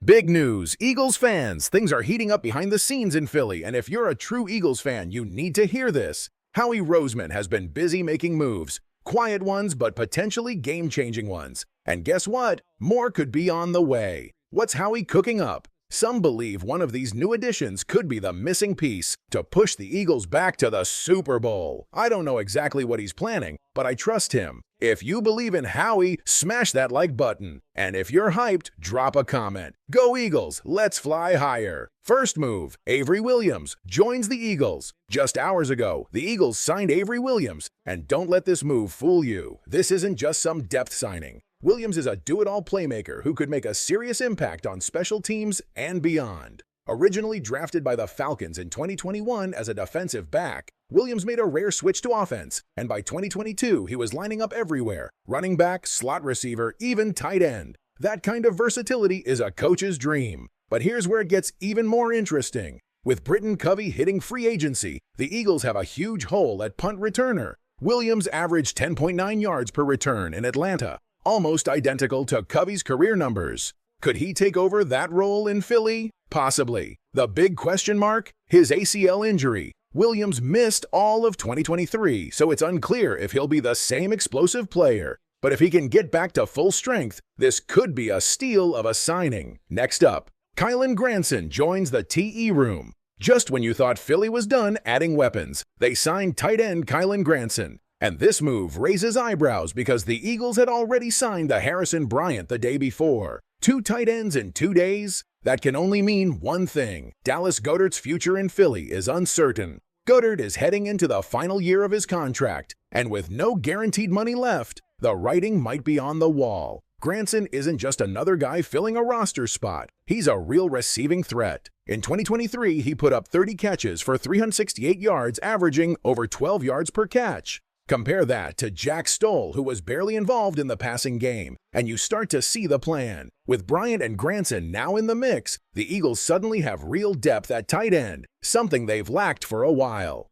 Big news, Eagles fans! Things are heating up behind the scenes in Philly, and if you're a true Eagles fan, you need to hear this. Howie Roseman has been busy making moves. Quiet ones, but potentially game-changing ones. And guess what? More could be on the way. What's Howie cooking up? Some believe one of these new additions could be the missing piece to push the Eagles back to the Super Bowl. I don't know exactly what he's planning, but I trust him. If you believe in Howie, smash that like button. And if you're hyped, drop a comment. Go Eagles, let's fly higher. First move, Avery Williams joins the Eagles. Just hours ago, the Eagles signed Avery Williams. And don't let this move fool you. This isn't just some depth signing. Williams is a do-it-all playmaker who could make a serious impact on special teams and beyond. Originally drafted by the Falcons in 2021 as a defensive back, Williams made a rare switch to offense, and by 2022 he was lining up everywhere, running back, slot receiver, even tight end. That kind of versatility is a coach's dream. But here's where it gets even more interesting. With Britton Covey hitting free agency, the Eagles have a huge hole at punt returner. Williams averaged 10.9 yards per return in Atlanta, almost identical to Covey's career numbers. Could he take over that role in Philly? Possibly. The big question mark? His ACL injury. Williams missed all of 2023, so it's unclear if he'll be the same explosive player. But if he can get back to full strength, this could be a steal of a signing. Next up, Kylen Granson joins the TE room. Just when you thought Philly was done adding weapons, they signed tight end Kylen Granson. And this move raises eyebrows because the Eagles had already signed the Harrison Bryant the day before. 2 tight ends in 2 days? That can only mean one thing. Dallas Goedert's future in Philly is uncertain. Goedert is heading into the final year of his contract, and with no guaranteed money left, the writing might be on the wall. Granson isn't just another guy filling a roster spot. He's a real receiving threat. In 2023, he put up 30 catches for 368 yards, averaging over 12 yards per catch. Compare that to Jack Stoll, who was barely involved in the passing game, and you start to see the plan. With Bryant and Granson now in the mix, the Eagles suddenly have real depth at tight end, something they've lacked for a while.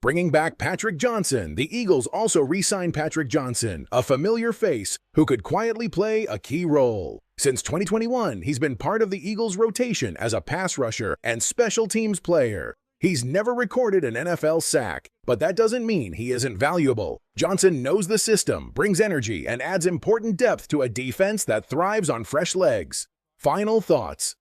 Bringing back Patrick Johnson, the Eagles also re-signed Patrick Johnson, a familiar face who could quietly play a key role. Since 2021, he's been part of the Eagles' rotation as a pass rusher and special teams player. He's never recorded an NFL sack, but that doesn't mean he isn't valuable. Johnson knows the system, brings energy, and adds important depth to a defense that thrives on fresh legs. Final thoughts.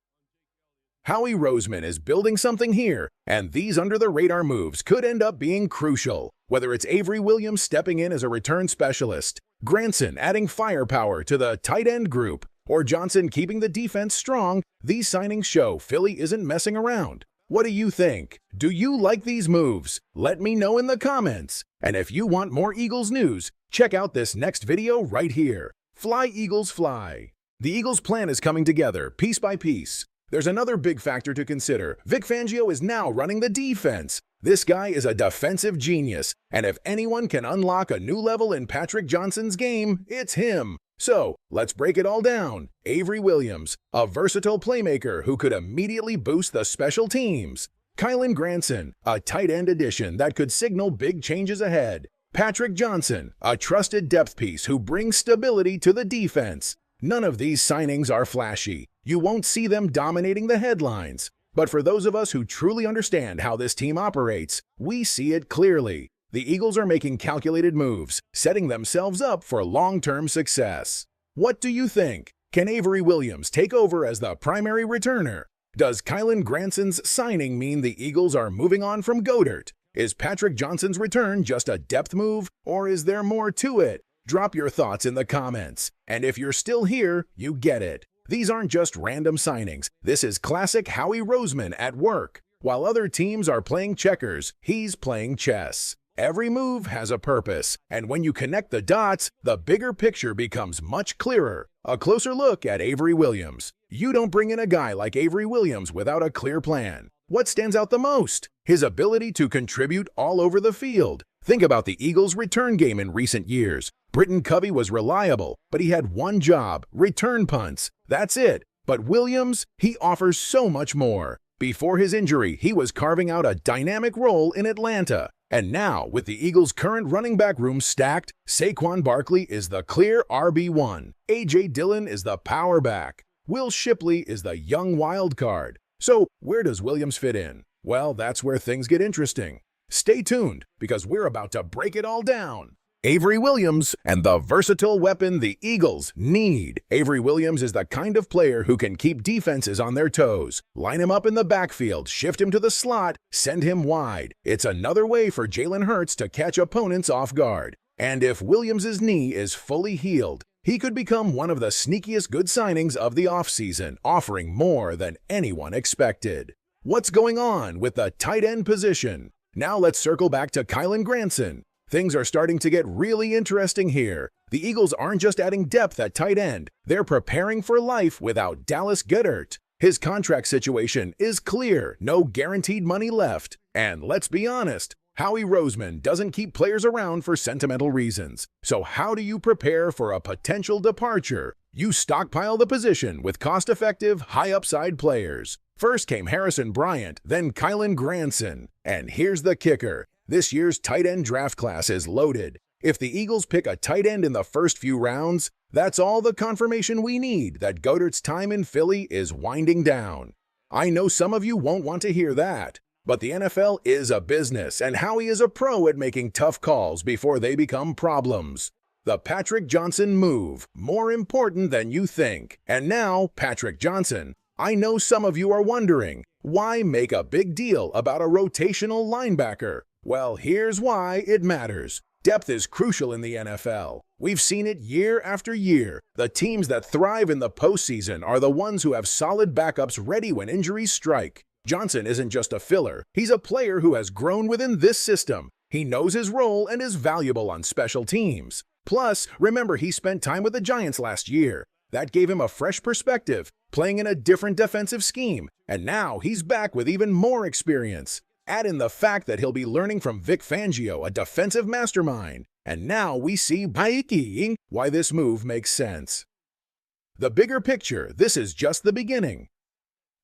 Howie Roseman is building something here, and these under-the-radar moves could end up being crucial. Whether it's Avery Williams stepping in as a return specialist, Granson adding firepower to the tight end group, or Johnson keeping the defense strong, these signings show Philly isn't messing around. What do you think? Do you like these moves? Let me know in the comments. And if you want more Eagles news, check out this next video right here. Fly Eagles Fly. The Eagles' plan is coming together, piece by piece. There's another big factor to consider. Vic Fangio is now running the defense. This guy is a defensive genius, and if anyone can unlock a new level in Patrick Johnson's game, it's him. So, let's break it all down. Avery Williams, a versatile playmaker who could immediately boost the special teams. Kylen Granson, a tight end addition that could signal big changes ahead. Patrick Johnson, a trusted depth piece who brings stability to the defense. None of these signings are flashy. You won't see them dominating the headlines. But for those of us who truly understand how this team operates, we see it clearly. The Eagles are making calculated moves, setting themselves up for long-term success. What do you think? Can Avery Williams take over as the primary returner? Does Kylen Granson's signing mean the Eagles are moving on from Goedert? Is Patrick Johnson's return just a depth move, or is there more to it? Drop your thoughts in the comments. And if you're still here, you get it. These aren't just random signings. This is classic Howie Roseman at work. While other teams are playing checkers, he's playing chess. Every move has a purpose, and when you connect the dots, the bigger picture becomes much clearer. A closer look at Avery Williams. You don't bring in a guy like Avery Williams without a clear plan. What stands out the most? His ability to contribute all over the field. Think about the Eagles' return game in recent years. Britton Covey was reliable, but he had one job: return punts. That's it. But Williams, he offers so much more. Before his injury, he was carving out a dynamic role in Atlanta. And now, with the Eagles' current running back room stacked, Saquon Barkley is the clear RB1. A.J. Dillon is the power back. Will Shipley is the young wild card. So where does Williams fit in? Well, that's where things get interesting. Stay tuned, because we're about to break it all down. Avery Williams and the versatile weapon the Eagles need. Avery Williams is the kind of player who can keep defenses on their toes. Line him up in the backfield, shift him to the slot, send him wide. It's another way for Jalen Hurts to catch opponents off guard. And if Williams' knee is fully healed, he could become one of the sneakiest good signings of the offseason, offering more than anyone expected. What's going on with the tight end position? Now let's circle back to Kylen Granson. Things are starting to get really interesting here. The Eagles aren't just adding depth at tight end, they're preparing for life without Dallas Goedert. His contract situation is clear, no guaranteed money left. And let's be honest, Howie Roseman doesn't keep players around for sentimental reasons. So how do you prepare for a potential departure? You stockpile the position with cost-effective, high-upside players. First came Harrison Bryant, then Kylen Granson. And here's the kicker. This year's tight end draft class is loaded. If the Eagles pick a tight end in the first few rounds, that's all the confirmation we need that Goedert's time in Philly is winding down. I know some of you won't want to hear that, but the NFL is a business, and Howie is a pro at making tough calls before they become problems. The Patrick Johnson move, more important than you think. And now, Patrick Johnson. I know some of you are wondering, why make a big deal about a rotational linebacker? Well, here's why it matters. Depth is crucial in the NFL. We've seen it year after year. The teams that thrive in the postseason are the ones who have solid backups ready when injuries strike. Johnson isn't just a filler. He's a player who has grown within this system. He knows his role and is valuable on special teams. Plus, remember he spent time with the Giants last year. That gave him a fresh perspective, playing in a different defensive scheme. And now he's back with even more experience. Add in the fact that he'll be learning from Vic Fangio, a defensive mastermind. And now we see why this move makes sense. The bigger picture, this is just the beginning.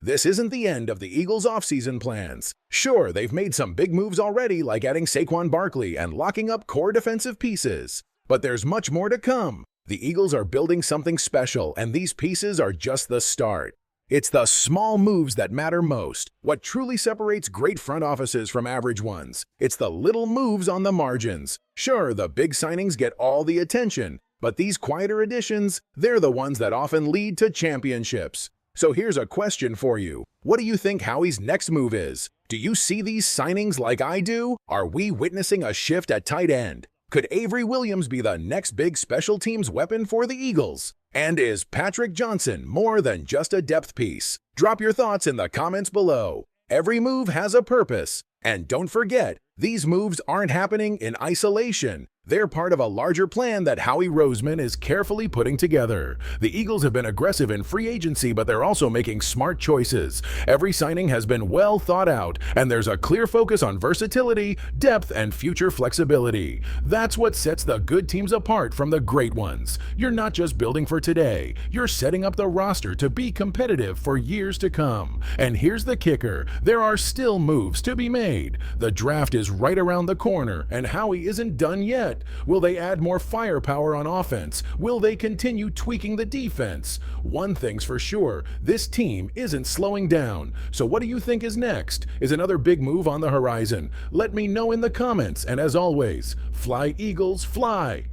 This isn't the end of the Eagles' offseason plans. Sure, they've made some big moves already, like adding Saquon Barkley and locking up core defensive pieces. But there's much more to come. The Eagles are building something special, and these pieces are just the start. It's the small moves that matter most. What truly separates great front offices from average ones. It's the little moves on the margins. Sure, the big signings get all the attention, but these quieter additions, they're the ones that often lead to championships. So here's a question for you. What do you think Howie's next move is? Do you see these signings like I do? Are we witnessing a shift at tight end? Could Avery Williams be the next big special teams weapon for the Eagles? And is Patrick Johnson more than just a depth piece? Drop your thoughts in the comments below. Every move has a purpose. And don't forget, these moves aren't happening in isolation. They're part of a larger plan that Howie Roseman is carefully putting together. The Eagles have been aggressive in free agency, but they're also making smart choices. Every signing has been well thought out, and there's a clear focus on versatility, depth, and future flexibility. That's what sets the good teams apart from the great ones. You're not just building for today, you're setting up the roster to be competitive for years to come. And here's the kicker, there are still moves to be made. The draft is right around the corner, and Howie isn't done yet. Will they add more firepower on offense? Will they continue tweaking the defense? One thing's for sure, this team isn't slowing down. So what do you think is next? Is another big move on the horizon? Let me know in the comments, and as always, fly Eagles, fly!